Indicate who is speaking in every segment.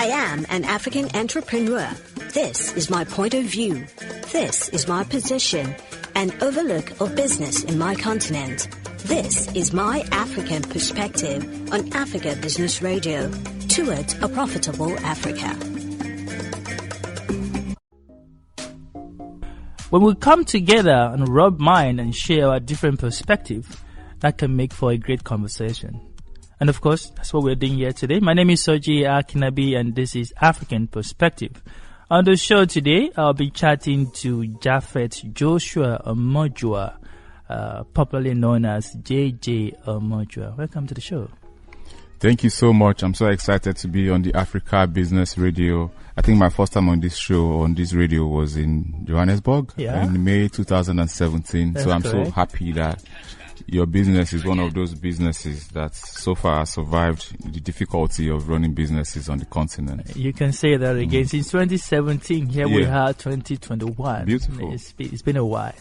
Speaker 1: I am an African entrepreneur. This is my point of view. This is my position and overlook of business in my continent. This is my African perspective on Africa Business Radio, towards a profitable Africa.
Speaker 2: When we come together and rub mind and share our different perspective, that can make for a great conversation. And of course, that's what we're doing here today. My name is JJ Akinabi, and this is African Perspective. On the show today, I'll be chatting to JJ Omojuwa, popularly known as JJ Omojuwa. Welcome to the show.
Speaker 3: Thank you so much. I'm so excited to be on the Africa Business Radio. I think my first time on this show, on this radio, was in Johannesburg in May 2017.
Speaker 2: That's
Speaker 3: so I'm
Speaker 2: correct.
Speaker 3: so happy that your business is one of those businesses that so far has survived the difficulty of running businesses on the continent.
Speaker 2: You can say that again. Since 2017, here we are 2021.
Speaker 3: Beautiful.
Speaker 2: It's been a while.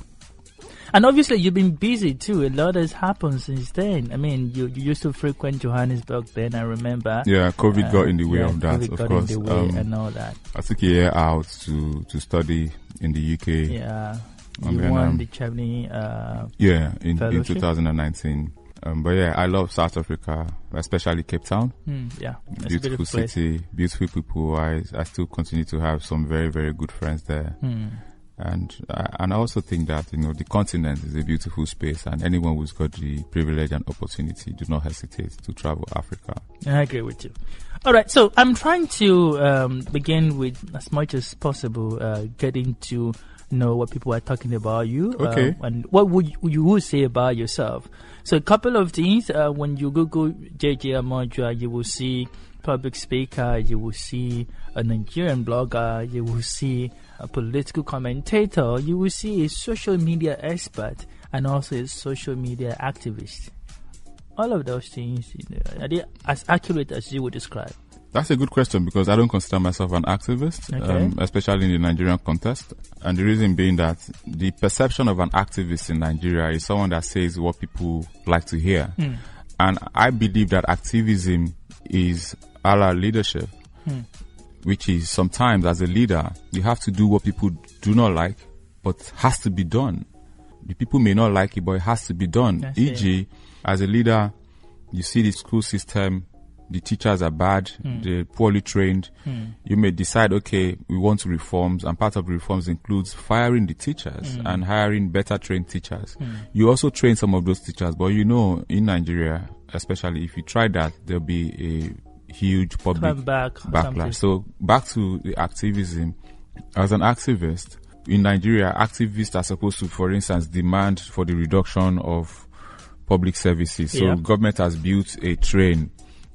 Speaker 2: And obviously, you've been busy too. A lot has happened since then. I mean, you used to frequent Johannesburg then, I remember.
Speaker 3: Yeah, COVID got in the way of that,
Speaker 2: COVID
Speaker 3: of
Speaker 2: got
Speaker 3: course.
Speaker 2: in the way and all that.
Speaker 3: I took a year out to study in the UK.
Speaker 2: Yeah.
Speaker 3: And
Speaker 2: You
Speaker 3: then,
Speaker 2: won the Chavni
Speaker 3: in
Speaker 2: fellowship?
Speaker 3: 2019. But yeah, I love South Africa, especially Cape Town.
Speaker 2: Yeah. It's a
Speaker 3: Beautiful
Speaker 2: place.
Speaker 3: city, beautiful people. I still continue to have some very, very good friends there. And I also think that, the continent is a beautiful space, and anyone who's got the privilege and opportunity, do not hesitate to travel Africa.
Speaker 2: I agree with you. All right, so I'm trying to begin with, as much as possible, getting to know what people are talking about you.
Speaker 3: Okay.
Speaker 2: And what would you say about yourself? So a couple of things. When you Google JJ Omojuwa, you will see public speaker, you will see a Nigerian blogger, you will see a political commentator, you will see a social media expert, and also a social media activist. All of those things, are they as accurate as you would describe?
Speaker 3: That's a good question, because I don't consider myself an activist, especially in the Nigerian context. And the reason being that the perception of an activist in Nigeria is someone that says what people like to hear. And I believe that activism is a la leadership, which is sometimes as a leader, you have to do what people do not like, but has to be done. The people may not like it, but it has to be done. E.g., as a leader, you see the school system, the teachers are bad, they're poorly trained. You may decide, okay, we want reforms, and part of the reforms includes firing the teachers and hiring better trained teachers. You also train some of those teachers, but in Nigeria, especially if you try that, there'll be a huge public backlash. So back to the activism. As an activist, in Nigeria, activists are supposed to, for instance, demand for the reduction of public services. So government has built a train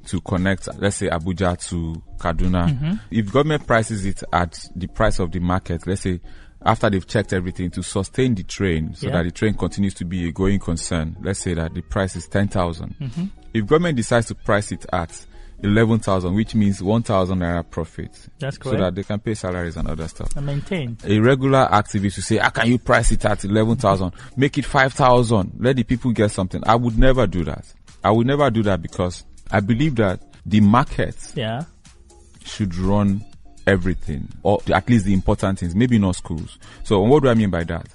Speaker 3: to connect, let's say, Abuja to Kaduna. If government prices it at the price of the market, let's say, after they've checked everything, to sustain the train so that the train continues to be a going concern, let's say that the price is 10,000. If government decides to price it at 11,000, which means 1,000 naira profit.
Speaker 2: That's correct.
Speaker 3: So that they can pay salaries and other stuff.
Speaker 2: And maintain.
Speaker 3: A regular activist will say, how can you price it at 11,000? Make it 5,000. Let the people get something. I would never do that. I would never do that, because I believe that the market should run everything, or at least the important things, maybe not schools. So what do I mean by that?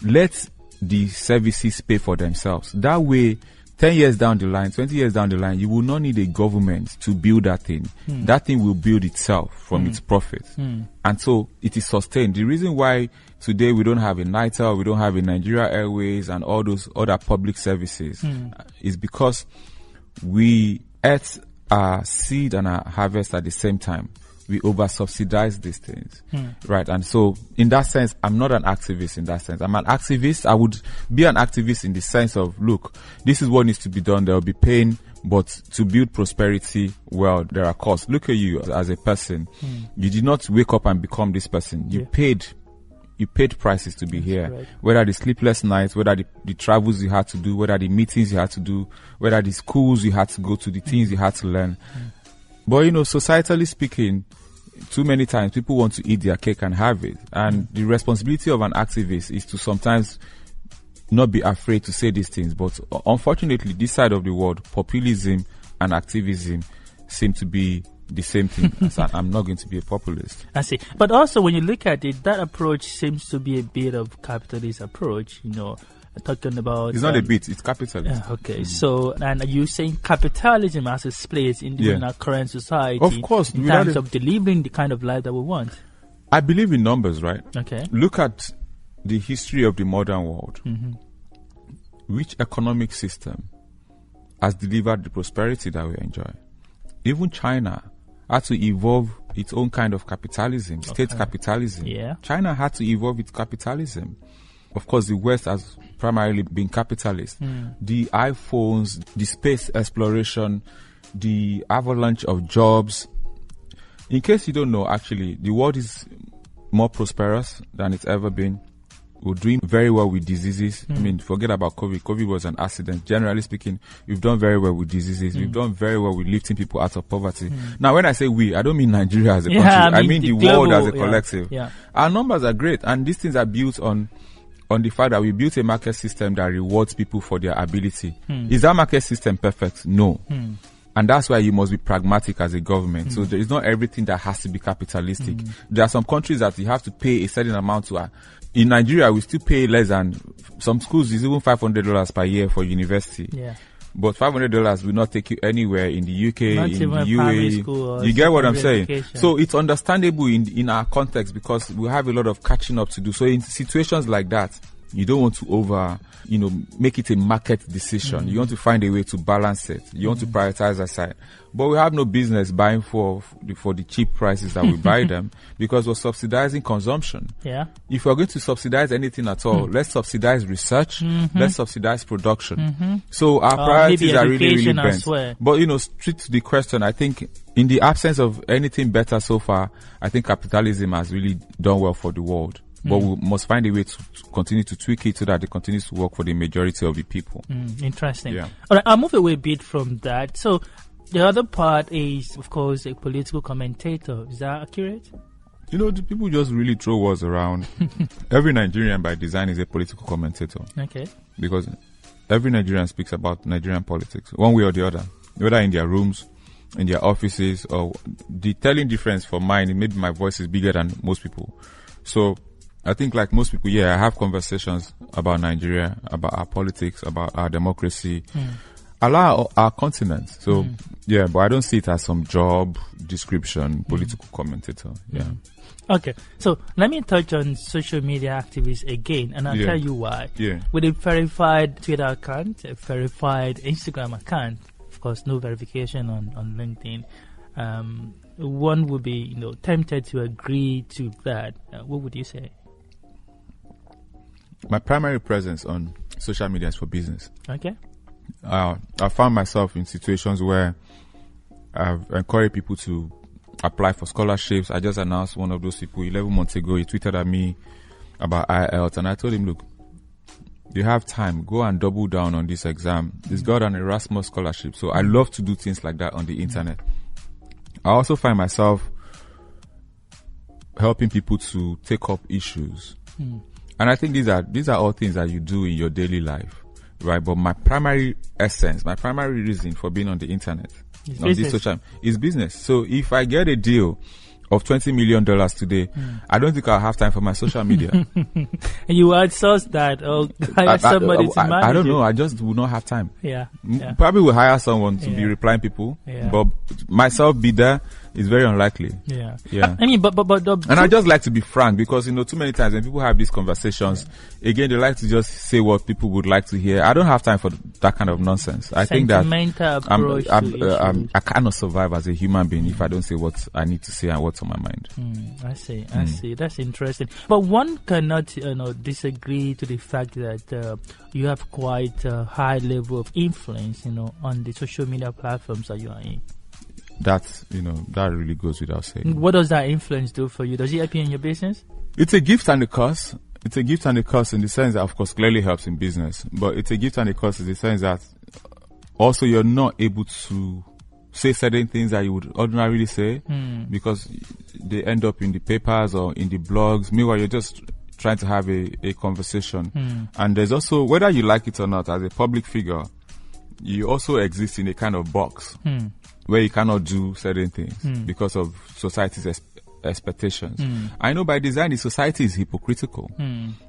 Speaker 3: Let the services pay for themselves. That way, 10 years down the line, 20 years down the line, you will not need a government to build that thing. That thing will build itself from its profits. And so it is sustained. The reason why today we don't have a NITEL, we don't have a Nigeria Airways and all those other public services is because we ate our seed and our harvest at the same time. We over-subsidize these things, right? And so, in that sense, I'm not an activist in that sense. I'm an activist. I would be an activist in the sense of, look, this is what needs to be done. There will be pain, but to build prosperity, well, there are costs. Look at you as a person. You did not wake up and become this person. You paid prices to be here. Right. Whether the sleepless nights, whether the travels you had to do, whether the meetings you had to do, whether the schools you had to go to, the things you had to learn. But, societally speaking, too many times people want to eat their cake and have it. And the responsibility of an activist is to sometimes not be afraid to say these things. But unfortunately, this side of the world, populism and activism seem to be the same thing. I'm not going to be a populist.
Speaker 2: I see. But also, when you look at it, that approach seems to be a bit of capitalist approach, talking about...
Speaker 3: It's not a bit, it's capitalist.
Speaker 2: Okay, so, and are you saying capitalism has a place in our current society?
Speaker 3: Of course.
Speaker 2: In terms of delivering the kind of life that we want?
Speaker 3: I believe in numbers, right?
Speaker 2: Okay.
Speaker 3: Look at the history of the modern world. Which economic system has delivered the prosperity that we enjoy? Even China had to evolve its own kind of capitalism, state capitalism.
Speaker 2: Yeah.
Speaker 3: China had to evolve its capitalism. Of course, the West has primarily been capitalist. The iPhones, the space exploration, the avalanche of jobs. In case you don't know, actually, the world is more prosperous than it's ever been. We're doing very well with diseases. I mean, forget about COVID. COVID was an accident. Generally speaking, we've done very well with diseases. We've done very well with lifting people out of poverty. Now, when I say we, I don't mean Nigeria as a country. I mean the global, world as a collective.
Speaker 2: Yeah.
Speaker 3: Our numbers are great, and these things are built on the fact that we built a market system that rewards people for their ability. Is that market system perfect? No. And that's why you must be pragmatic as a government. So there is not everything that has to be capitalistic. There are some countries that you have to pay a certain amount to. In Nigeria, we still pay less than some schools. Is even $500 per year for university.
Speaker 2: Yeah.
Speaker 3: But $500 will not take you anywhere in the UK,
Speaker 2: not
Speaker 3: in the UAE. You get what I'm saying?
Speaker 2: Education.
Speaker 3: So it's understandable in our context because we have a lot of catching up to do. So in situations like that, you don't want to make it a market decision. You want to find a way to balance it. You want to prioritize aside. But we have no business buying for the cheap prices that we buy them because we're subsidizing consumption.
Speaker 2: Yeah. If
Speaker 3: we're going to subsidize anything at all, let's subsidize research. Let's subsidize production. So our priorities are really, really bent. But, straight to the question, I think in the absence of anything better so far, I think capitalism has really done well for the world. But we must find a way to continue to tweak it so that it continues to work for the majority of the people.
Speaker 2: Interesting.
Speaker 3: Yeah.
Speaker 2: All right, I'll move away a bit from that. So the other part is, of course, a political commentator. Is that accurate?
Speaker 3: The people just really throw words around. Every Nigerian by design is a political commentator.
Speaker 2: Okay.
Speaker 3: Because every Nigerian speaks about Nigerian politics, one way or the other, whether in their rooms, in their offices, or the telling difference for mine, maybe my voice is bigger than most people. So I think like most people, I have conversations about Nigeria, about our politics, about our democracy, our continent. So, but I don't see it as some job description, political commentator. Yeah.
Speaker 2: Okay. So let me touch on social media activists again, and I'll tell you why.
Speaker 3: Yeah.
Speaker 2: With a verified Twitter account, a verified Instagram account, of course, no verification on LinkedIn, one would be, tempted to agree to that. What would you say?
Speaker 3: My primary presence on social media is for business.
Speaker 2: Okay.
Speaker 3: I found myself in situations where I've encouraged people to apply for scholarships. I just announced one of those people 11 months ago. He tweeted at me about IELTS, and I told him, look, you have time. Go and double down on this exam. It's got an Erasmus scholarship. So I love to do things like that on the internet. I also find myself helping people to take up issues. And I think these are all things that you do in your daily life, right? But my primary essence, my primary reason for being on the internet, on this social, is business. So if I get a deal of $20 million today, I don't think I'll have time for my social media.
Speaker 2: And you outsource that or hire somebody to manage
Speaker 3: I don't know.
Speaker 2: it.
Speaker 3: I just will not have time.
Speaker 2: Yeah.
Speaker 3: Probably will hire someone to be replying people, but myself be there is very unlikely.
Speaker 2: Yeah.
Speaker 3: I
Speaker 2: mean, but
Speaker 3: and I just like to be frank because, too many times when people have these conversations, again, they like to just say what people would like to hear. I don't have time for that kind of nonsense. I think that I cannot survive as a human being if I don't say what I need to say and what's on my mind.
Speaker 2: I see. That's interesting. But one cannot, disagree to the fact that you have quite a high level of influence, on the social media platforms that you are in.
Speaker 3: That really goes without saying.
Speaker 2: What does that influence do for you? Does it help you in your business?
Speaker 3: It's a gift and a curse. It's a gift and a curse in the sense that, of course, clearly helps in business. But it's a gift and a curse in the sense that also you're not able to say certain things that you would ordinarily say because they end up in the papers or in the blogs. Meanwhile, you're just trying to have a conversation. And there's also, whether you like it or not, as a public figure, you also exist in a kind of box. where you cannot do certain things because of society's expectations. I know by design the society is hypocritical.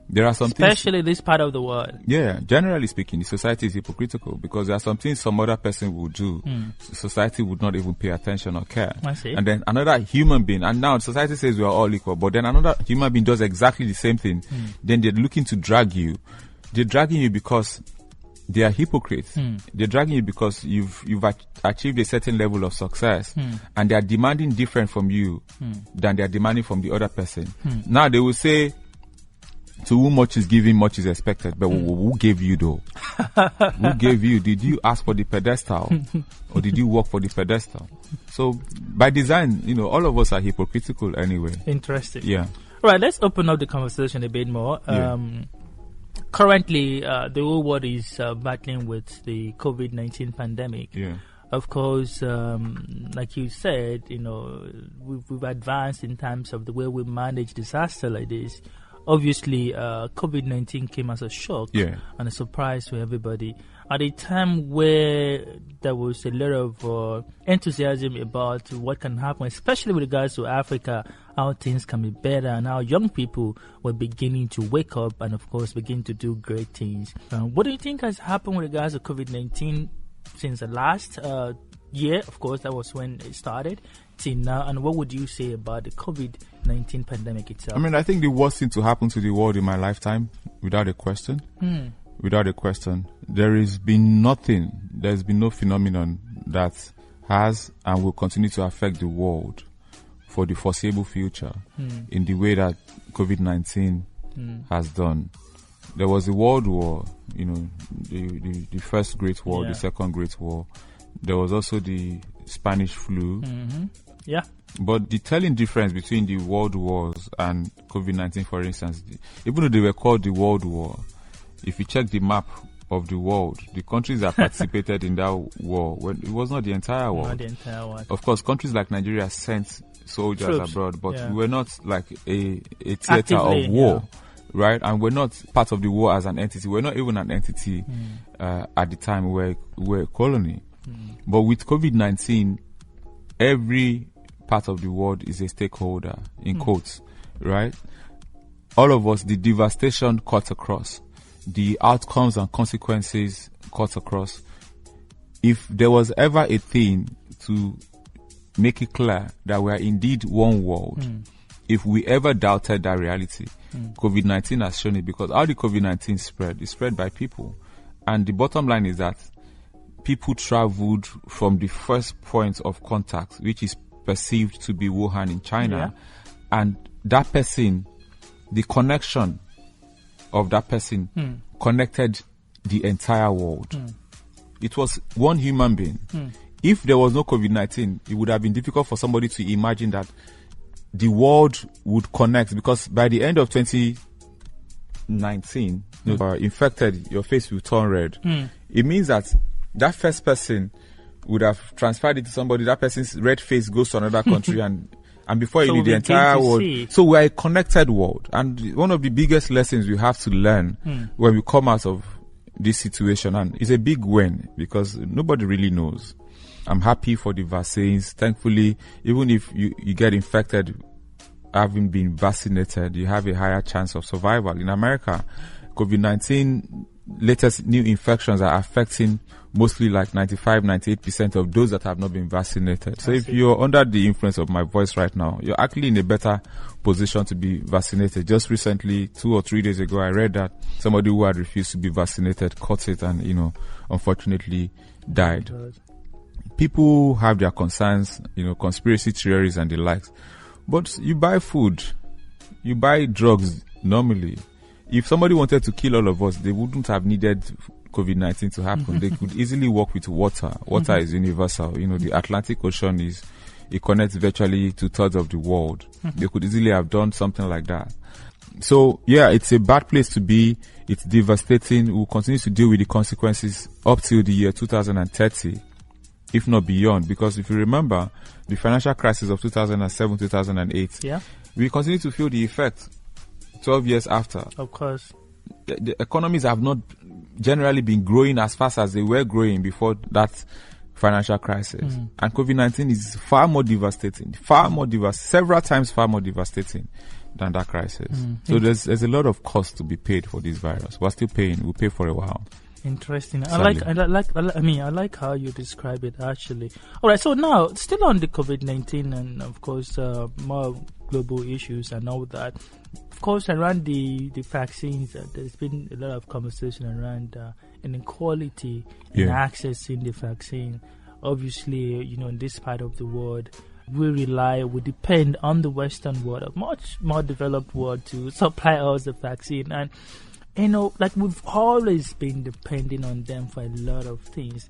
Speaker 3: There are some
Speaker 2: especially
Speaker 3: things,
Speaker 2: this part of the world.
Speaker 3: Yeah, generally speaking, the society is hypocritical because there are some things some other person would do. Society would not even pay attention or care.
Speaker 2: I see.
Speaker 3: And then another human being, and now society says we are all equal, but then another human being does exactly the same thing. Then they're looking to drag you. They're dragging you because they are hypocrites. They're dragging you because you've achieved a certain level of success, and they are demanding different from you than they are demanding from the other person. Now they will say, to whom much is given, much is expected. But who gave you though? Who gave you? Did you ask for the pedestal, or did you work for the pedestal? So by design, all of us are hypocritical anyway.
Speaker 2: Interesting.
Speaker 3: Yeah.
Speaker 2: All right. Let's open up the conversation a bit more. Currently, the whole world is battling with the COVID-19 pandemic.
Speaker 3: Yeah.
Speaker 2: Of course, like you said, we've advanced in terms of the way we manage disaster like this. Obviously, COVID-19 came as a shock and a surprise to everybody. At a time where there was a lot of enthusiasm about what can happen, especially with regards to Africa, how things can be better, and how young people were beginning to wake up and, of course, begin to do great things. What do you think has happened with regards to COVID-19 since the last year? Of course, that was when it started, till now. And what would you say about the COVID-19 pandemic itself?
Speaker 3: I think the worst thing to happen to the world in my lifetime, without a question, there has been nothing, there's been no phenomenon that has and will continue to affect the world for the foreseeable future in the way that COVID-19 has done. There was a world war, the first Great War, the second Great War. There was also the Spanish flu.
Speaker 2: Yeah.
Speaker 3: But the telling difference between the world wars and COVID-19, for instance, even though they were called the World War, if you check the map of the world, the countries that participated in that war, it was not the entire world.
Speaker 2: Not the entire world.
Speaker 3: Of course, countries like Nigeria sent soldiers
Speaker 2: troops
Speaker 3: abroad, but we were not like a theater of war.
Speaker 2: Yeah.
Speaker 3: Right, and we're not part of the war as an entity. We're not even an entity at the time. We're a colony. But with COVID-19, every part of the world is a stakeholder, in quotes, right? All of us, the devastation cuts across. The outcomes and consequences cuts across. If there was ever a thing to make it clear that we are indeed one world, if we ever doubted that reality, COVID-19 has shown it, because how the COVID-19 spread? It spread by people. And the bottom line is that people traveled from the first point of contact, which is perceived to be Wuhan in China. And that person, the connection of that person connected the entire world. It was one human being. If there was no COVID-19, it would have been difficult for somebody to imagine that the world would connect, because by the end of 2019, infected, your face will turn red. It means that first person would have transferred it to somebody. That person's red face goes to another country, and before you need the entire world. So we are a connected world. And one of the biggest lessons we have to learn when we come out of this situation, and it's a big win because nobody really knows. I'm happy for the vaccines. Thankfully, even if you get infected, having been vaccinated, you have a higher chance of survival. In America, COVID-19 latest new infections are affecting mostly like 95-98% of those that have not been vaccinated. So if you're under the influence of my voice right now, you're actually in a better position to be vaccinated. Just recently, 2 or 3 days ago, I read that somebody who had refused to be vaccinated caught it and, unfortunately died. People have their concerns, conspiracy theories and the likes. But you buy food, you buy drugs normally. If somebody wanted to kill all of us, they wouldn't have needed COVID-19 to happen. They could easily work with water. Water is universal. The Atlantic Ocean it connects virtually 2/3 of the world. They could easily have done something like that. So, yeah, it's a bad place to be. It's devastating. We'll continue to deal with the consequences up till the year 2030, if not beyond. Because if you remember, the financial crisis of 2007, 2008, we continue to feel the effect 12 years after.
Speaker 2: Of course.
Speaker 3: The economies have not generally been growing as fast as they were growing before that financial crisis. And COVID-19 is far more devastating, several times far more devastating than that crisis. So there's a lot of cost to be paid for this virus. We're still paying. We'll pay for a while.
Speaker 2: Interesting. I like how you describe it, actually. All right. So now, still on the COVID-19 and of course more global issues and all that. Of course, around the vaccines, there's been a lot of conversation around inequality in accessing the vaccine. Obviously, in this part of the world, we depend on the Western world, a much more developed world, to supply us the vaccine. And we've always been depending on them for a lot of things.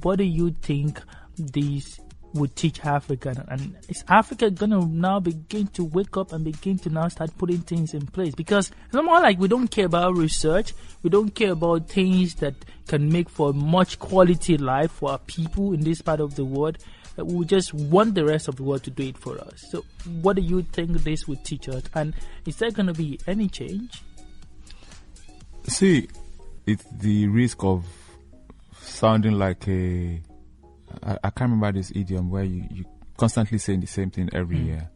Speaker 2: What do you think these would teach Africa? And is Africa going to now begin to wake up and begin to now start putting things in place? Because it's more like we don't care about research. We don't care about things that can make for a much quality life for our people in this part of the world. We just want the rest of the world to do it for us. So what do you think this would teach us? And is there going to be any change?
Speaker 3: See, it's the risk of sounding like I can't remember this idiom where you constantly saying the same thing every year,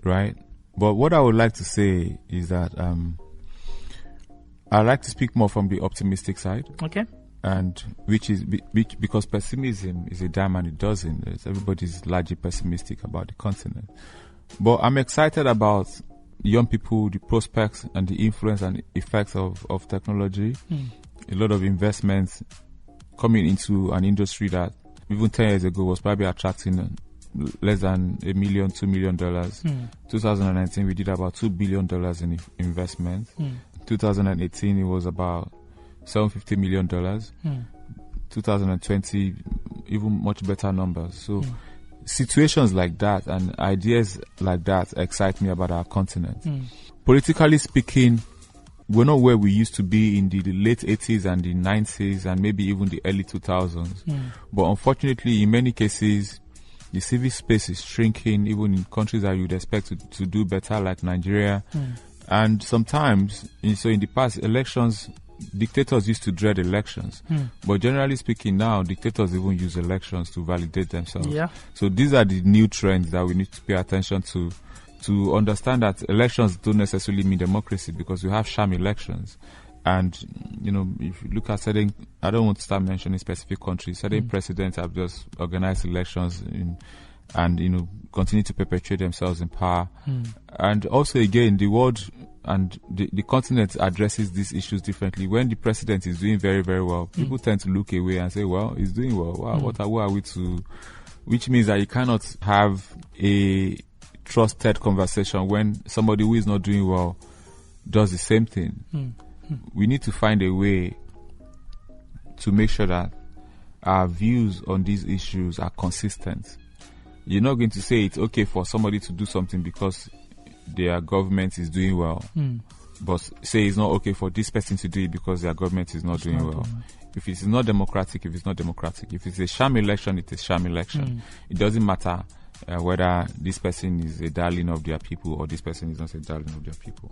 Speaker 3: right? But what I would like to say is that I like to speak more from the optimistic side.
Speaker 2: Okay.
Speaker 3: And which because pessimism is a dime and a dozen. Everybody's largely pessimistic about the continent. But I'm excited about young people, the prospects and the influence and effects of technology. A lot of investments coming into an industry that even 10 years ago was probably attracting less than $1 million, $2 million. 2019, we did about $2 billion in investment. 2018, it was about $750 million. 2020, even much better numbers. So situations like that and ideas like that excite me about our continent. Politically speaking, we're not where we used to be in the late 80s and the 90s and maybe even the early 2000s. But unfortunately, in many cases, the civil space is shrinking, even in countries that you'd expect to do better, like Nigeria. And sometimes, so in the past, dictators used to dread elections. But generally speaking now, dictators even use elections to validate themselves. So these are the new trends that we need to pay attention to understand that elections don't necessarily mean democracy, because we have sham elections. And, if you look at I don't want to start mentioning specific countries, certain presidents have just organized elections and continue to perpetuate themselves in power. And also, again, the world and the continent addresses these issues differently. When the president is doing very, very well, people tend to look away and say, well, he's doing well. Wow, who are we to... Which means that you cannot have a trusted conversation when somebody who is not doing well does the same thing. We need to find a way to make sure that our views on these issues are consistent. You're not going to say it's okay for somebody to do something because their government is doing well, but say it's not okay for this person to do it because their government is not doing well. If it's not democratic, if it's a sham election, it's a sham election. It doesn't matter whether this person is a darling of their people or this person is not a darling of their people.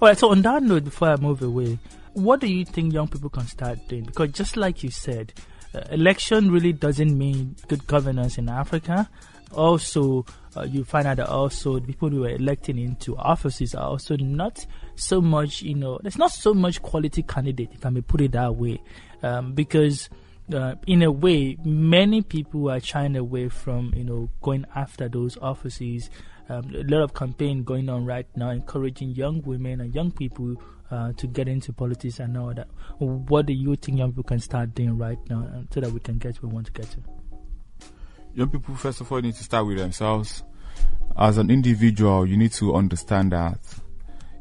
Speaker 2: All right, so on that note, before I move away, what do you think young people can start doing? Because just like you said, election really doesn't mean good governance in Africa. Also, you find out that also the people who are electing into offices are also not so much, there's not so much quality candidate, if I may put it that way, because in a way, many people are shying away from, going after those offices. A lot of campaign going on right now, encouraging young women and young people to get into politics and all that. What do you think young people can start doing right now so that we can get where we want to get to?
Speaker 3: Young people, first of all, need to start with themselves. As an individual, you need to understand that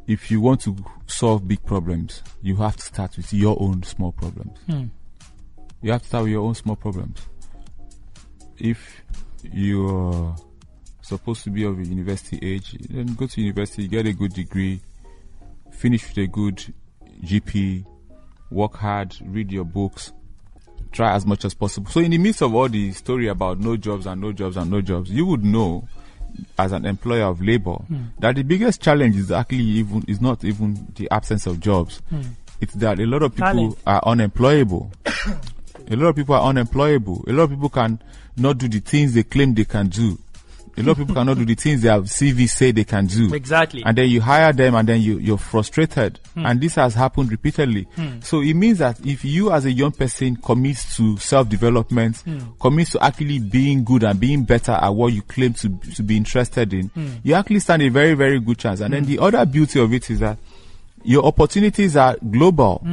Speaker 3: if you want to solve big problems, you have to start with your own small problems. You have to start with your own small problems. If you're supposed to be of a university age, then go to university, get a good degree, finish with a good GP, work hard, read your books, try as much as possible. So in the midst of all the story about no jobs and no jobs and no jobs, you would know as an employer of labor that the biggest challenge is actually is not even the absence of jobs. It's that a lot of people are unemployable. A lot of people are unemployable. A lot of people can not do the things they claim they can do. A lot of people cannot do the things their CV say they can do.
Speaker 2: Exactly.
Speaker 3: And then you hire them and then you're frustrated. And this has happened repeatedly. So it means that if you as a young person commits to self-development, commits to actually being good and being better at what you claim to be interested in, you actually stand a very, very good chance. And then the other beauty of it is that your opportunities are global.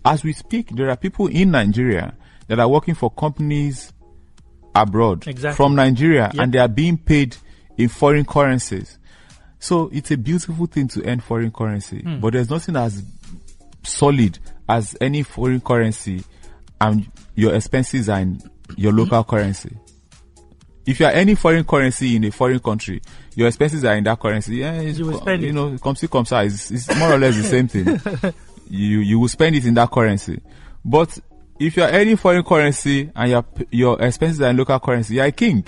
Speaker 3: As we speak, there are people in Nigeria that are working for companies abroad from Nigeria, and they are being paid in foreign currencies. So it's a beautiful thing to earn foreign currency, but there's nothing as solid as any foreign currency and your expenses are in your local currency. If you are earning foreign currency in a foreign country, your expenses are in that currency. Yeah,
Speaker 2: you will spend it.
Speaker 3: It's more or less the same thing. You will spend it in that currency. But if you are earning foreign currency and your expenses are in local currency, you are a king.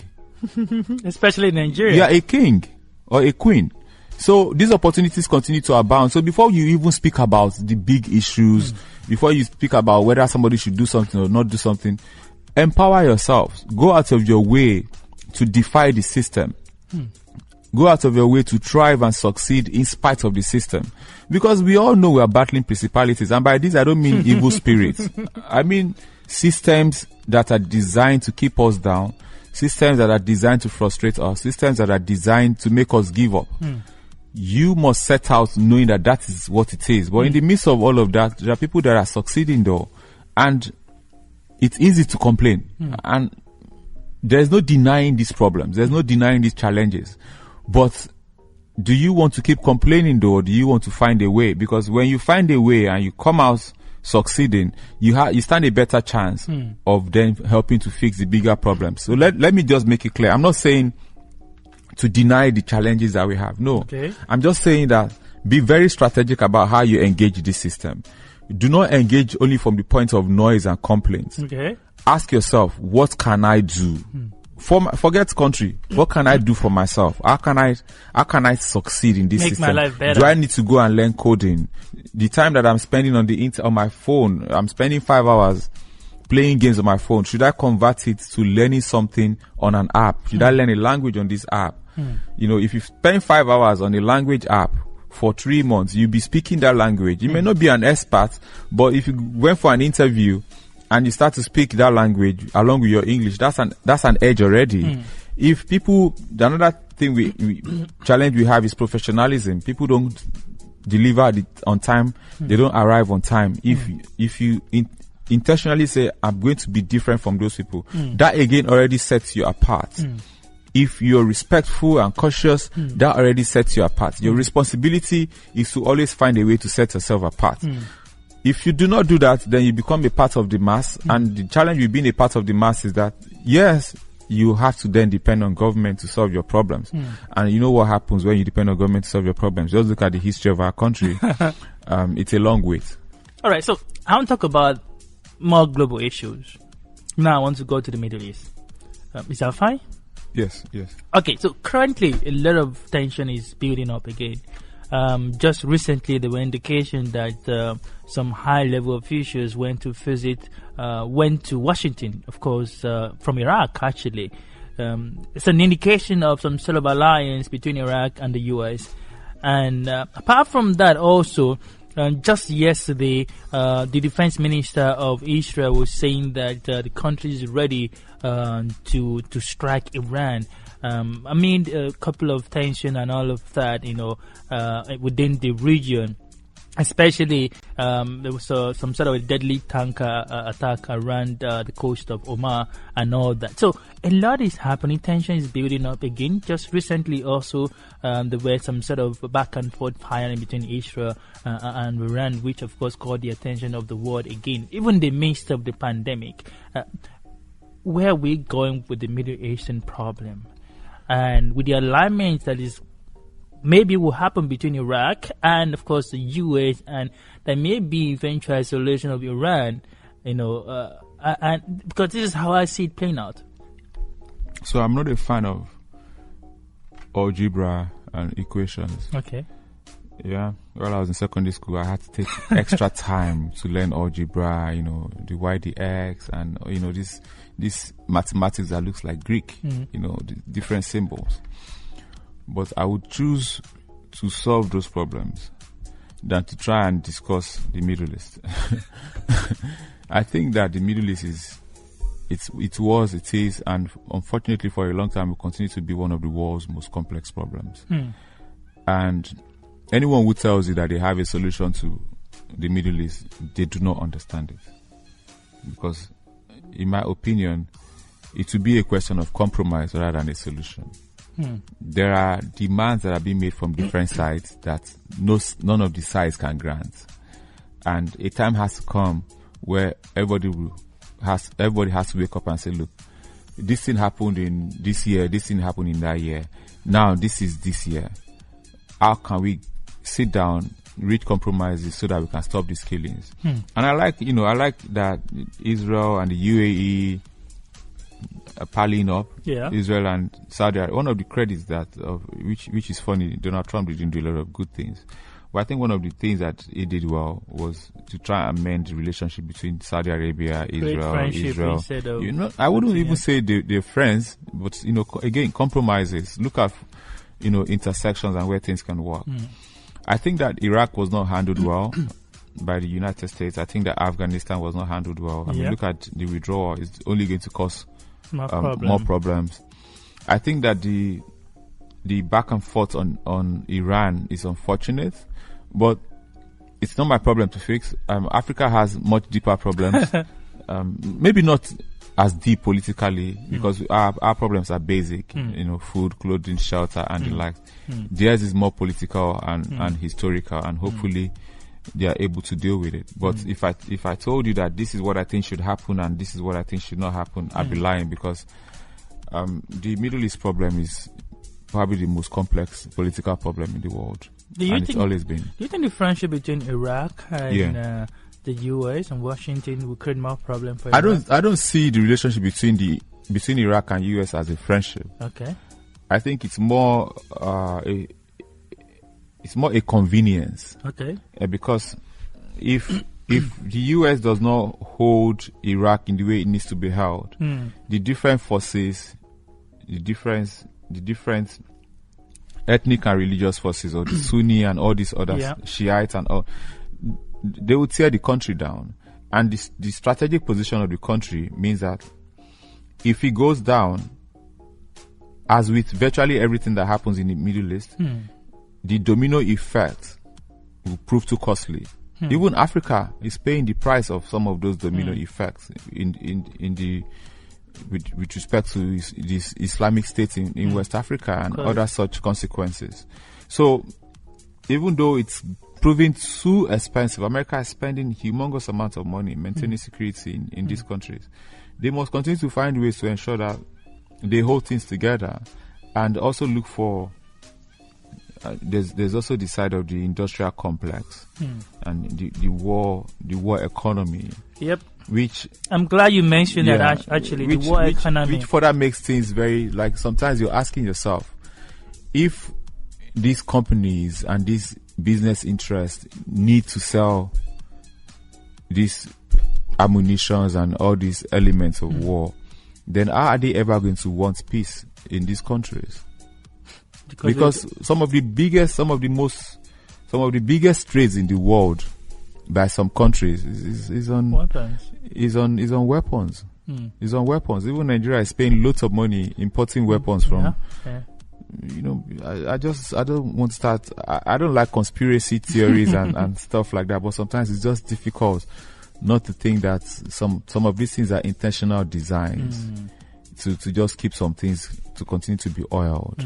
Speaker 2: Especially in Nigeria.
Speaker 3: You are a king or a queen. So these opportunities continue to abound. So before you even speak about the big issues, before you speak about whether somebody should do something or not do something, empower yourself. Go out of your way to defy the system. Go out of your way to thrive and succeed in spite of the system. Because we all know we are battling principalities. And by this, I don't mean evil spirits. I mean systems that are designed to keep us down, systems that are designed to frustrate us, systems that are designed to make us give up. You must set out knowing that that is what it is. But in the midst of all of that, there are people that are succeeding though. And it's easy to complain. And there's no denying these problems. There's no denying these challenges. But do you want to keep complaining though, or do you want to find a way? Because when you find a way and you come out succeeding, you stand a better chance of then helping to fix the bigger problems. So let me just make it clear. I'm not saying to deny the challenges that we have. No.
Speaker 2: Okay.
Speaker 3: I'm just saying that be very strategic about how you engage this system. Do not engage only from the point of noise and complaints.
Speaker 2: Okay.
Speaker 3: Ask yourself, what can I do? Forget country. What can I do for myself? How can I succeed in this system?
Speaker 2: Make my life better.
Speaker 3: Do I need to go and learn coding? The time that I'm spending on my phone, I'm spending 5 hours playing games on my phone. Should I convert it to learning something on an app? Should I learn a language on this app? You know, if you spend 5 hours on a language app for 3 months, you'll be speaking that language. You may not be an expert, but if you went for an interview and you start to speak that language along with your English, that's an edge already. If people, another thing we challenge we have is professionalism. People don't deliver on time. They don't arrive on time. If you intentionally say, I'm going to be different from those people, that again already sets you apart. If you're respectful and cautious, that already sets you apart. Your responsibility is to always find a way to set yourself apart. If you do not do that, then you become a part of the mass. And the challenge with being a part of the mass is that, yes, you have to then depend on government to solve your problems. And you know what happens when you depend on government to solve your problems? Just look at the history of our country. It's a long wait. All
Speaker 2: right, so I want to talk about more global issues. Now I want to go to the Middle East. Is that fine?
Speaker 3: Yes.
Speaker 2: Okay, so currently a lot of tension is building up again. Just recently, there were indications that some high-level officials went to Washington, of course, from Iraq, actually. It's an indication of some sort of alliance between Iraq and the U.S. And apart from that, also, just yesterday, the defense minister of Israel was saying that the country is ready to strike Iran. Amid a couple of tension and all of that, within the region, especially there was some sort of a deadly tanker attack around the coast of Oman and all that. So a lot is happening. Tension is building up again. Just recently also there were some sort of back and forth firing between Israel and Iran, which of course caught the attention of the world again, even in the midst of the pandemic. Where are we going with the Middle Eastern problem? And with the alignment that is maybe will happen between Iraq and, of course, the U.S., and there may be eventual isolation of Iran, and because this is how I see it playing out.
Speaker 3: So I'm not a fan of algebra and equations.
Speaker 2: Okay.
Speaker 3: Yeah. While I was in secondary school, I had to take extra time to learn algebra, the Y, the X, and, this mathematics that looks like Greek, the different symbols. But I would choose to solve those problems than to try and discuss the Middle East. I think that the Middle East it is, and unfortunately for a long time will continue to be one of the world's most complex problems. And anyone who tells you that they have a solution to the Middle East, they do not understand it. Because, in my opinion, it will be a question of compromise rather than a solution. There are demands that are being made from different sides that none of the sides can grant. And a time has to come where everybody has to wake up and say, look, this thing happened in this year, this thing happened in that year. Now this is this year. How can we sit down, reach compromises so that we can stop these killings? And I like that Israel and the UAE are piling up.
Speaker 2: Yeah.
Speaker 3: Israel and Saudi Arabia. One of the credits which is funny, Donald Trump didn't do a lot of good things. But I think one of the things that he did well was to try and amend the relationship between Saudi Arabia, Israel. I wouldn't even say they're friends, but again, compromises. Look at intersections and where things can work. I think that Iraq was not handled well by the United States. I think that Afghanistan was not handled well. I mean, look at the withdrawal; it's only going to cause more problems. I think that the back and forth on Iran is unfortunate, but it's not my problem to fix. Africa has much deeper problems. Maybe not as deep politically, because our problems are basic, food, clothing, shelter, and the like. Theirs is more political and historical, and hopefully they are able to deal with it. But if I told you that this is what I think should happen and this is what I think should not happen, I'd be lying, because the Middle East problem is probably the most complex political problem in the world. It's always been. Do
Speaker 2: you think the friendship between Iraq and the US and Washington will create more problem for Iraq?
Speaker 3: I don't see the relationship between Iraq and US as a friendship.
Speaker 2: Okay.
Speaker 3: I think it's more a convenience.
Speaker 2: Okay.
Speaker 3: Because if the US does not hold Iraq in the way it needs to be held, the different forces, the different ethnic and religious forces, or the Sunni and all these other Shiites and all, they will tear the country down. And the strategic position of the country means that if it goes down, as with virtually everything that happens in the Middle East, the domino effect will prove too costly. Even Africa is paying the price of some of those domino effects with respect to this Islamic state in West Africa and other such consequences. So even though it's proving too expensive, America is spending humongous amounts of money maintaining security in these countries. They must continue to find ways to ensure that they hold things together, and also look for there's also the side of the industrial complex and the war economy.
Speaker 2: Yep.
Speaker 3: Which
Speaker 2: I'm glad you mentioned that actually, the war economy.
Speaker 3: Which further makes things very, like, sometimes you're asking yourself, if these companies and these business interests need to sell these ammunitions and all these elements of war, then are they ever going to want peace in these countries? Because some of the biggest trades in the world by some countries is on weapons. Is on weapons. Is on weapons. Even Nigeria is paying loads of money importing weapons from. I don't want to start. I don't like conspiracy theories and stuff like that. But sometimes it's just difficult not to think that some of these things are intentional designs to just keep some things to continue to be oiled.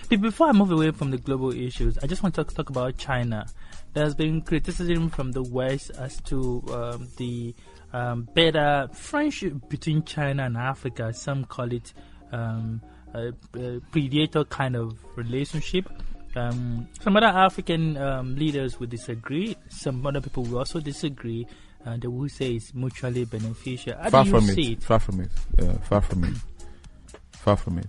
Speaker 2: Before I move away from the global issues, I just want to talk about China. There's been criticism from the West as to the better friendship between China and Africa. Some call it a predator kind of relationship. Some other African leaders would disagree. Some other people will also disagree. They will say it's mutually beneficial. How do you see it?
Speaker 3: Far from it.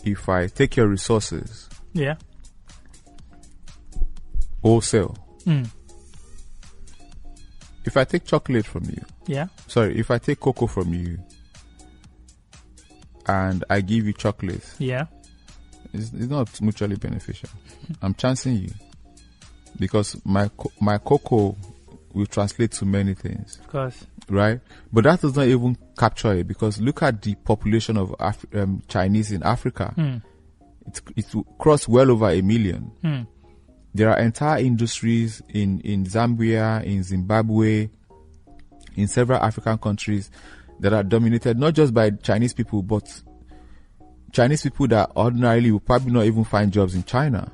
Speaker 3: if I take your resources,
Speaker 2: yeah,
Speaker 3: wholesale, if I take chocolate from you, if I take cocoa from you, and I give you chocolate, it's not mutually beneficial. I'm chancing you because my cocoa will translate to many things.
Speaker 2: Of course.
Speaker 3: Right? But that does not even capture it, because look at the population of Chinese in Africa. It's crossed well over 1 million. There are entire industries in Zambia, in Zimbabwe, in several African countries that are dominated not just by Chinese people, but Chinese people that ordinarily will probably not even find jobs in China.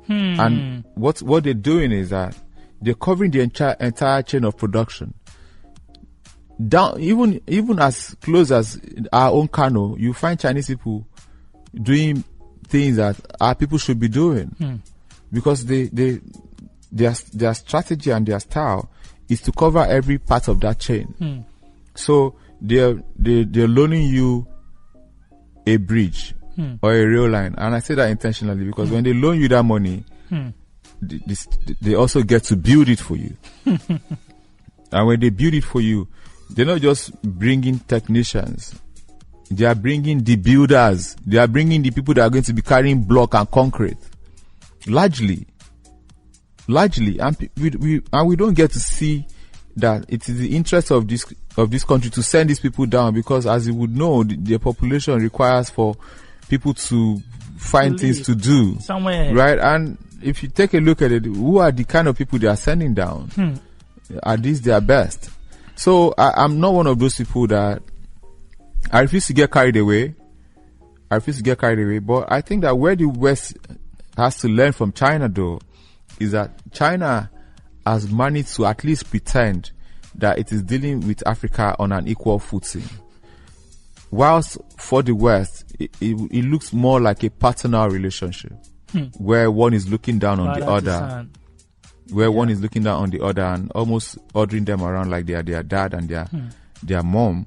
Speaker 3: And what they're doing is that they're covering the entire chain of production. Down even as close as our own Kano, you find Chinese people doing things that our people should be doing, because their strategy and their style is to cover every part of that chain. So they're loaning you a bridge or a rail line, and I say that intentionally because when they loan you that money, they also get to build it for you. And when they build it for you, they're not just bringing technicians, they are bringing the builders, they are bringing the people that are going to be carrying block and concrete, largely, and we don't get to see that it is the interest of this country to send these people down, because as you would know, the population requires for people to find things to do
Speaker 2: somewhere,
Speaker 3: right? And if you take a look at it, who are the kind of people they are sending down? Are these their best? So I'm not one of those people that I refuse to get carried away. But I think that where the West has to learn from China, though, is that China has managed to at least pretend that it is dealing with Africa on an equal footing. Whilst for the West, it looks more like a paternal relationship, where one is looking down on the other. One is looking down on the other and almost ordering them around like they are their dad and their mom.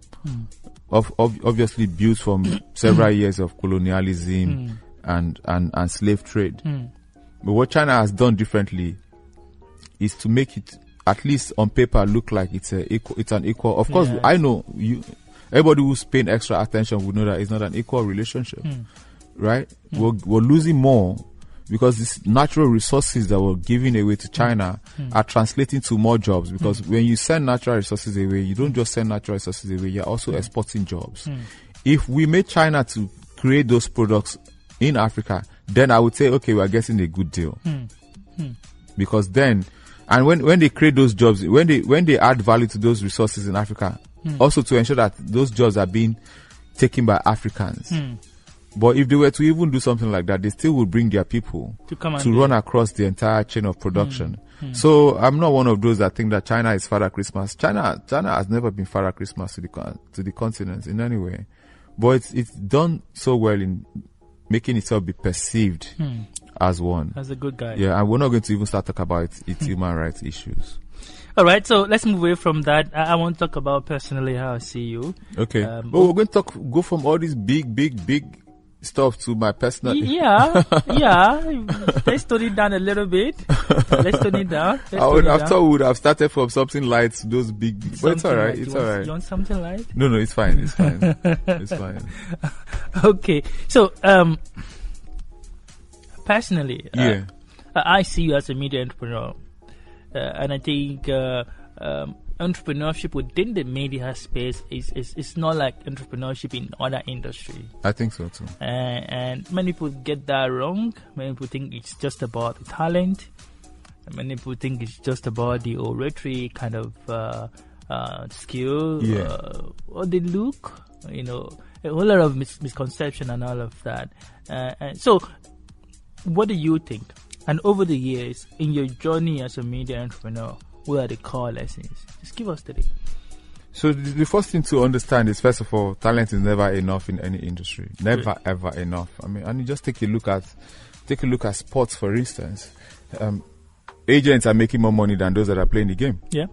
Speaker 3: Obviously built from several years of colonialism and slave trade. But what China has done differently is to make it, at least on paper, look like it's an equal. Of course, I know everybody who's paying extra attention would know that it's not an equal relationship, right? We're losing more because these natural resources that we're giving away to China are translating to more jobs. Because when you send natural resources away, you don't just send natural resources away, you're also exporting jobs. If we made China to create those products in Africa, then I would say, okay, we're getting a good deal. Because then, and when they create those jobs, when they add value to those resources in Africa, also to ensure that those jobs are being taken by Africans. But if they were to even do something like that, they still would bring their people to run across the entire chain of production. So I'm not one of those that think that China is Father Christmas. China has never been Father Christmas to the continent in any way. But it's done so well in making itself be perceived as one.
Speaker 2: As a good guy.
Speaker 3: Yeah, and we're not going to even start talking about its human rights issues.
Speaker 2: All right, so let's move away from that. I want to talk about personally how I see you.
Speaker 3: Okay. But we're going to go from all these big stuff to my personal.
Speaker 2: Yeah. Let's tone it down a little bit. I
Speaker 3: thought we would have started from something light to those big. But it's all right. It's all right.
Speaker 2: You want something light?
Speaker 3: No, it's fine. It's fine. It's fine.
Speaker 2: Okay. So, personally, I see you as a media entrepreneur. And I think entrepreneurship within the media space is not like entrepreneurship in other industry.
Speaker 3: I think so too.
Speaker 2: And many people get that wrong. Many people think it's just about the talent. And many people think it's just about the oratory kind of skill or the look. You know, a whole lot of misconception and all of that. And so, what do you think? And over the years, in your journey as a media entrepreneur, what are the core lessons? Just give us today.
Speaker 3: So the first thing to understand is, first of all, talent is never enough in any industry. Never ever enough. I mean, and you just take a look at sports, for instance. Agents are making more money than those that are playing the game.
Speaker 2: Yeah.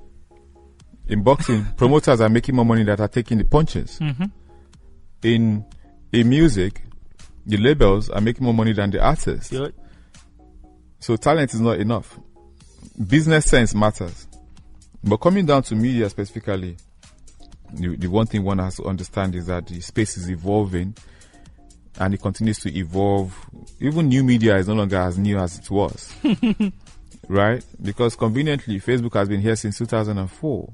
Speaker 3: In boxing, promoters are making more money that are taking the punches. In music, the labels are making more money than the artists.
Speaker 2: Yep.
Speaker 3: So talent is not enough. Business sense matters. But coming down to media specifically, the one thing one has to understand is that the space is evolving and it continues to evolve. Even new media is no longer as new as it was. Right? Because conveniently, Facebook has been here since 2004.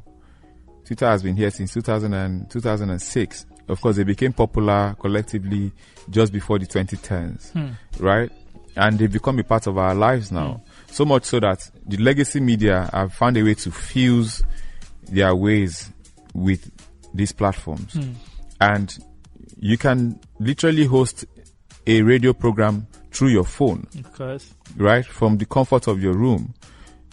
Speaker 3: Twitter has been here since 2006. Of course, they became popular collectively just before the 2010s. Right? And they've become a part of our lives now. So much so that the legacy media have found a way to fuse their ways with these platforms. And you can literally host a radio program through your phone.
Speaker 2: Of course.
Speaker 3: Right? From the comfort of your room.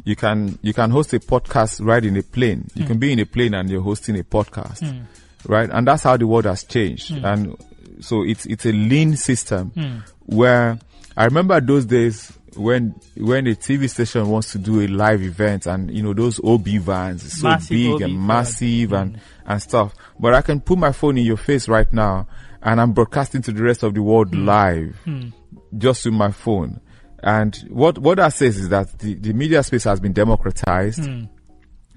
Speaker 3: You can host a podcast right in a plane. You can be in a plane and you're hosting a podcast. Right? And that's how the world has changed. And so it's a lean system where I remember those days when a TV station wants to do a live event and, you know, those OB vans is so massive, big OB and massive and stuff. But I can put my phone in your face right now and I'm broadcasting to the rest of the world live just with my phone. And what that says is that the media space has been democratized.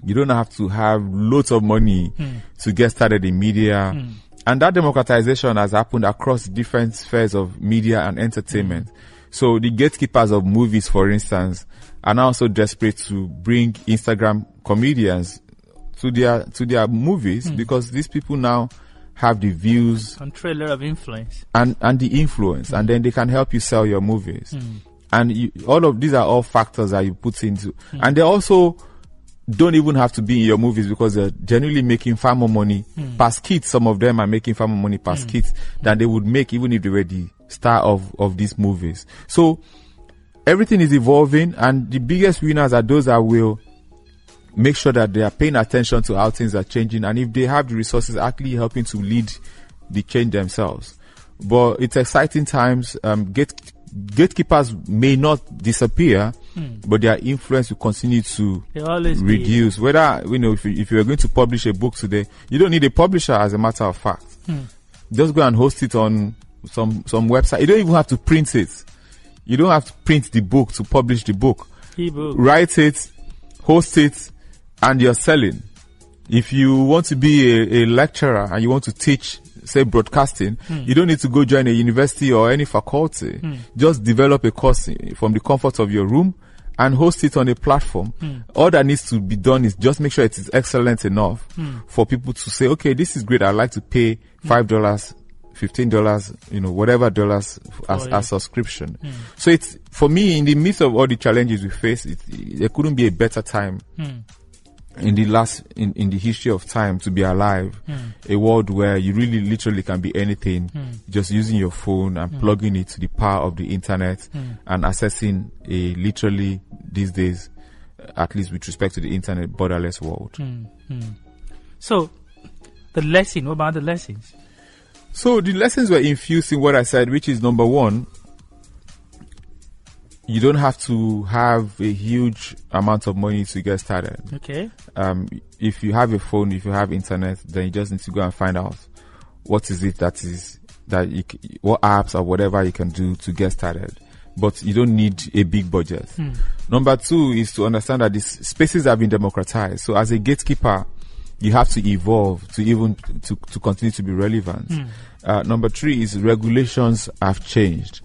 Speaker 3: You don't have to have loads of money to get started in media. And that democratization has happened across different spheres of media and entertainment. So the gatekeepers of movies, for instance, are now so desperate to bring Instagram comedians to their movies because these people now have the views,
Speaker 2: controller of influence,
Speaker 3: and the influence, and then they can help you sell your movies. And all of these are all factors that you put into, and they also don't even have to be in your movies because they're genuinely making far more money per skit. Some of them are making far more money per skit than they would make even if they were the star of these movies. So everything is evolving, and the biggest winners are those that will make sure that they are paying attention to how things are changing, and if they have the resources, actually helping to lead the change themselves. But it's exciting times. Gatekeepers may not disappear, but their influence will continue to reduce. Whether, you know, if you are going to publish a book today, you don't need a publisher, as a matter of fact. Just go and host it on some website. You don't even have to print it. You don't have to print the book to publish the book.
Speaker 2: E-book.
Speaker 3: Write it, host it, and you're selling. If you want to be a lecturer and you want to teach, say, broadcasting, you don't need to go join a university or any faculty. Just develop a course from the comfort of your room and host it on a platform. All that needs to be done is just make sure it is excellent enough for people to say, okay, this is great. I'd like to pay $5, $15, you know, whatever dollars as subscription. So it's, for me, in the midst of all the challenges we face, there couldn't be a better time in the history of time to be alive. A world where you really literally can be anything, just using your phone and plugging it to the power of the internet and accessing a literally these days, at least with respect to the internet, borderless world.
Speaker 2: So the lesson, what about the lessons?
Speaker 3: So the lessons were infused in what I said, which is number one, you don't have to have a huge amount of money to get started.
Speaker 2: Okay.
Speaker 3: If you have a phone, if you have internet, then you just need to go and find out what is it what apps or whatever you can do to get started. But you don't need a big budget. Number two is to understand that these spaces have been democratized. So as a gatekeeper, you have to evolve to continue to be relevant. Number three is regulations have changed.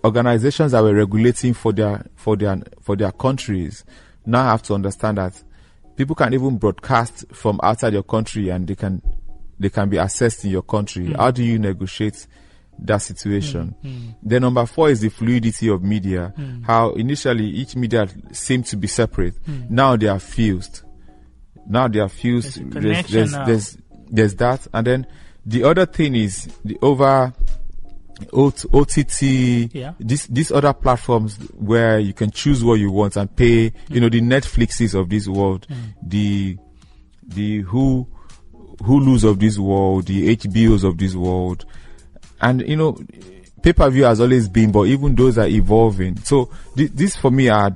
Speaker 3: Organizations that were regulating for their countries now have to understand that people can even broadcast from outside your country and they can be accessed in your country. How do you negotiate that situation? Then number four is the fluidity of media. How initially each media seemed to be separate. Now they are fused. There's that, and then the other thing is the OTT, these other platforms where you can choose what you want and pay, you know, the Netflixes of this world, the Hulus of this world, the HBOs of this world. And, you know, pay-per-view has always been, but even those are evolving. So this for me are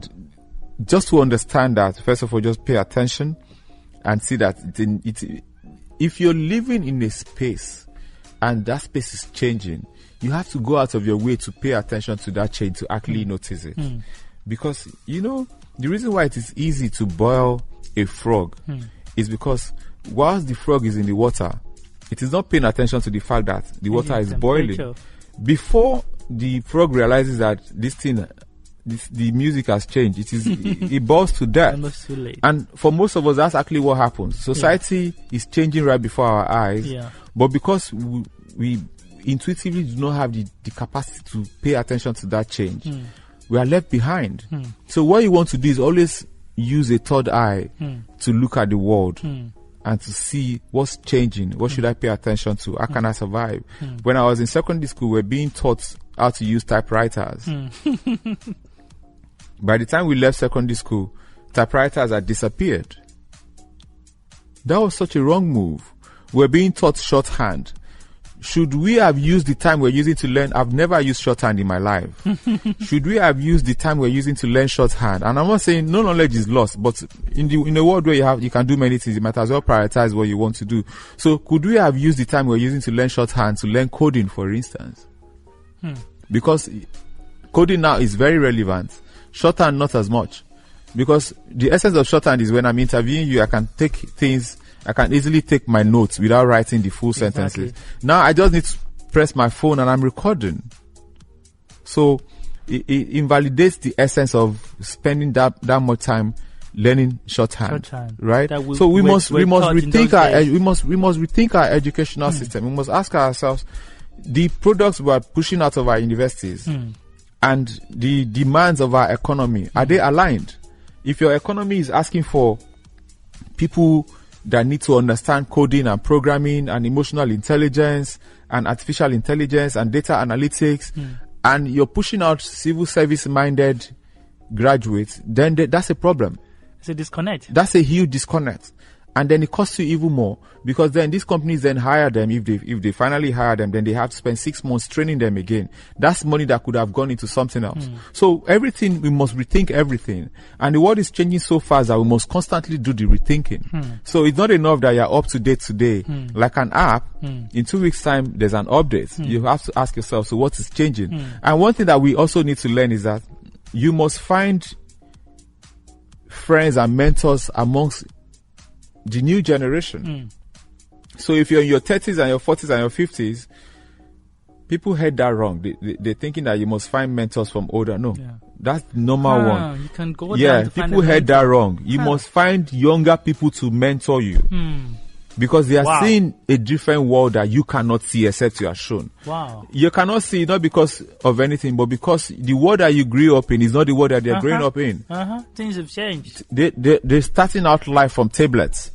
Speaker 3: just to understand that, first of all, just pay attention and see that if you're living in a space and that space is changing, you have to go out of your way to pay attention to that change, to actually notice it. Because, the reason why it is easy to boil a frog is because whilst the frog is in the water, it is not paying attention to the fact that the water is boiling. Before the frog realizes that the music has changed, it boils to death.
Speaker 2: Almost too late.
Speaker 3: And for most of us, that's actually what happens. Society is changing right before our eyes, but because we intuitively do not have the capacity to pay attention to that change, we are left behind. So what you want to do is always use a third eye to look at the world and to see what's changing. What should I pay attention to? How can I survive? When I was in secondary school, we were being taught how to use typewriters. By the time we left secondary school, typewriters had disappeared. That was such a wrong move. We're being taught shorthand. Should we have used the time we're using to learn? I've never used shorthand in my life. Should we have used the time we're using to learn shorthand? And I'm not saying no knowledge is lost, but in a world where you can do many things, you might as well prioritize what you want to do. So could we have used the time we're using to learn shorthand to learn coding, for instance? Because coding now is very relevant. Shorthand, not as much. Because the essence of shorthand is when I'm interviewing you, I can easily take my notes without writing the full sentences. Now I just need to press my phone and I'm recording. So it invalidates the essence of spending that much time learning shorthand. Right? So we must rethink our educational system. We must ask ourselves, the products we are pushing out of our universities and the demands of our economy, are they aligned? If your economy is asking for people that need to understand coding and programming and emotional intelligence and artificial intelligence and data analytics, and you're pushing out civil service minded graduates, then that's a problem.
Speaker 2: It's a disconnect.
Speaker 3: That's a huge disconnect. And then it costs you even more, because then these companies then hire them. If they finally hire them, then they have to spend 6 months training them again. That's money that could have gone into something else. So everything, we must rethink everything. And the world is changing so fast that we must constantly do the rethinking. So it's not enough that you're up to date today. Like an app, in 2 weeks time, there's an update. You have to ask yourself, so what is changing? And one thing that we also need to learn is that you must find friends and mentors amongst the new generation. So if you're in your 30s and your 40s and your 50s, people heard that wrong. They're thinking that you must find mentors from older. No, that's number one.
Speaker 2: You can go down to
Speaker 3: people heard that wrong. You must find younger people to mentor you. Because they are seeing a different world that you cannot see except you are shown. You cannot see not because of anything, but because the world that you grew up in is not the world that they're growing up in.
Speaker 2: Things have changed.
Speaker 3: They're starting out life from tablets.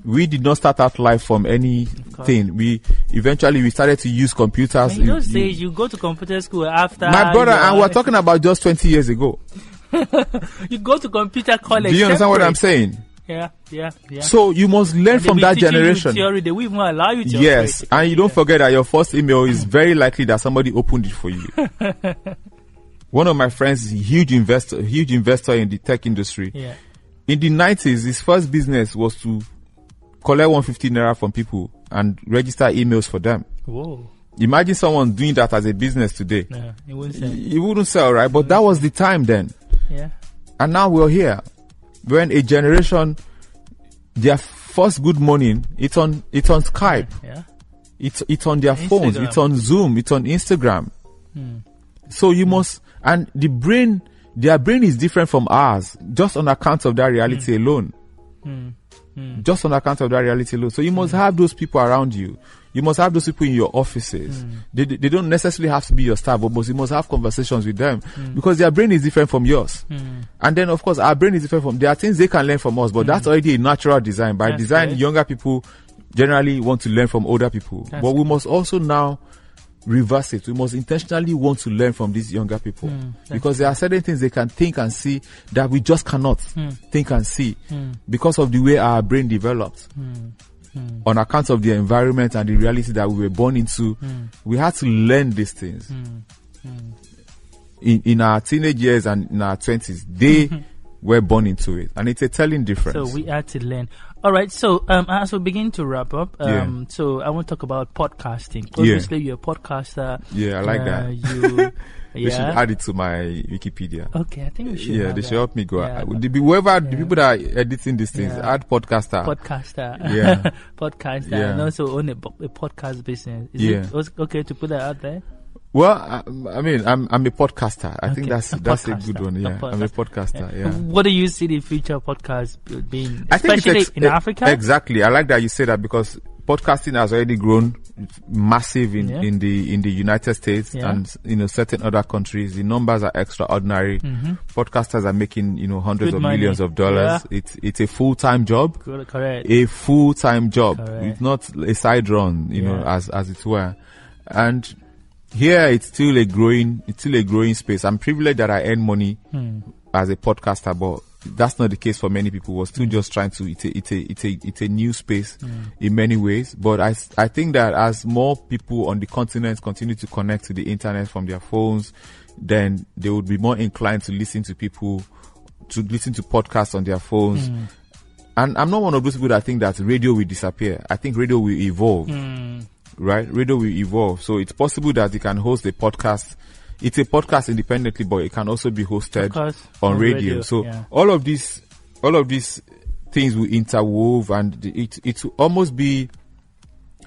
Speaker 3: We did not start out life from anything. We started to use computers.
Speaker 2: In those days, you go to computer school after.
Speaker 3: My brother, and we're talking about just 20 years ago.
Speaker 2: You go to computer college.
Speaker 3: Do you understand what I'm saying?
Speaker 2: Yeah.
Speaker 3: So you must learn from that generation.
Speaker 2: Theory, they will even allow you to
Speaker 3: yes, operate. And you don't forget that your first email is very likely that somebody opened it for you. One of my friends is a huge investor in the tech industry. In the 90s, his first business was to collect 150 naira from people and register emails for them.
Speaker 2: Whoa.
Speaker 3: Imagine someone doing that as a business today.
Speaker 2: It wouldn't sell.
Speaker 3: It wouldn't sell, right? But that was the time then. And now we're here. When a generation, their first good morning, it's on Skype. It's on their phones. It's on Zoom. It's on Instagram. So you must, and their brain is different from ours, just on account of that reality alone. Just on account of that reality alone. So you must have those people around you. You must have those people in your offices. They don't necessarily have to be your staff, but you must have conversations with them because their brain is different from yours. And then, of course, our brain is different from. There are things they can learn from us, but that's already a natural design. By design, younger people generally want to learn from older people. But we must also now reverse it. We must intentionally want to learn from these younger people because there are certain things they can think and see that we just cannot think and see because of the way our brain develops. On account of the environment and the reality that we were born into, we had to learn these things. In our teenage years and in our 20s, they were born into it, and it's a telling difference.
Speaker 2: So we had to learn. All right, so as we begin to wrap up, so I want to talk about podcasting. Obviously, you're a podcaster.
Speaker 3: Yeah, I like that. They should add it to my Wikipedia.
Speaker 2: Okay, I think we should.
Speaker 3: Yeah, they should help me go. Whoever the people that are editing these things, add podcaster.
Speaker 2: Yeah, podcaster, and also own a podcast business. Is it okay to put that out there?
Speaker 3: Well, I mean, I'm a podcaster. I think that's a good one. Yeah, I'm a podcaster. Yeah.
Speaker 2: What do you see the future of podcasts being, especially in Africa?
Speaker 3: Exactly. I like that you say that because podcasting has already grown massive in the United States and certain other countries. The numbers are extraordinary. Podcasters are making hundreds of millions of dollars. It's a full-time job.
Speaker 2: Correct.
Speaker 3: A full-time job.
Speaker 2: Correct.
Speaker 3: It's not a side run, as it were. And here it's still a growing space. I'm privileged that I earn money as a podcaster, but that's not the case for many people. We're still just trying to. It's a new space in many ways. But I think that as more people on the continent continue to connect to the internet from their phones, then they would be more inclined to listen to podcasts on their phones. And I'm not one of those people that think that radio will disappear. I think radio will evolve. Right? Radio will evolve. So it's possible that you can host a podcast. It's a podcast independently, but it can also be hosted on radio. So all of these things will interwove, and it will almost be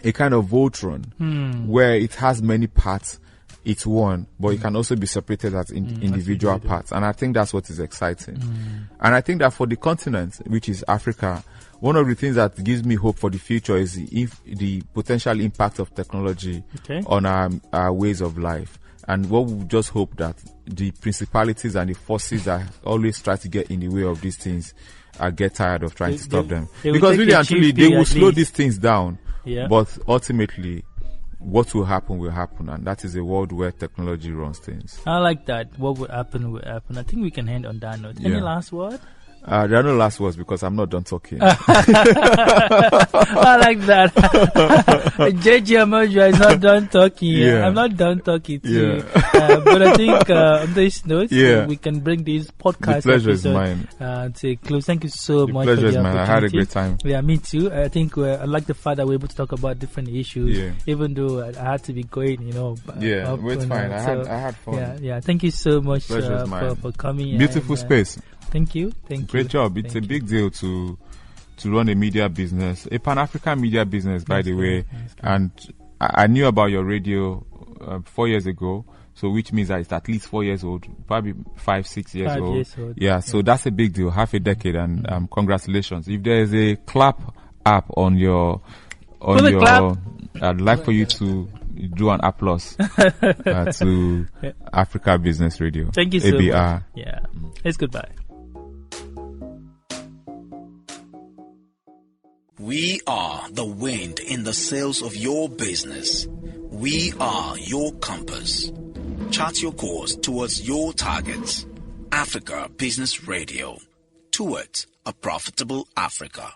Speaker 3: a kind of Voltron where it has many parts. It's one, but it can also be separated as individual parts. And I think that's what is exciting. And I think that for the continent, which is Africa, one of the things that gives me hope for the future is the potential impact of technology on our ways of life. And what we just hope that the principalities and the forces that always try to get in the way of these things get tired of trying to stop them. Because really and truly, they will slow these things down. Yeah. But ultimately, what will happen, and that is a world where technology runs things.
Speaker 2: I like that. What will happen, will happen. I think we can end on that note. Any last word?
Speaker 3: There are no last words because I'm not done talking.
Speaker 2: I like that. JJ Omojuwa is not done talking. I'm not done talking too. But I think on this note, we can bring this podcast
Speaker 3: the pleasure is mine.
Speaker 2: To a close. Thank you so much.
Speaker 3: The pleasure is mine. I had a great time.
Speaker 2: Yeah, me too. I think I like the fact that we're able to talk about different issues, even though I had to be going,
Speaker 3: it's fine. I had fun.
Speaker 2: Yeah. Thank you so much for coming.
Speaker 3: Beautiful space.
Speaker 2: Thank you.
Speaker 3: Great job. It's a big deal to run a media business, a Pan-African media business, by the way. And I knew about your radio 4 years ago, so which means that it's at least 4 years old, probably 5-6 years old. Yeah, so that's a big deal, half a decade, and congratulations. If there's a clap app on your, I'd like for you to do an applause to Africa Business Radio.
Speaker 2: Thank you so much. Yeah, it's goodbye.
Speaker 4: We are the wind in the sails of your business. We are your compass. Chart your course towards your targets. Africa Business Radio. Towards a profitable Africa.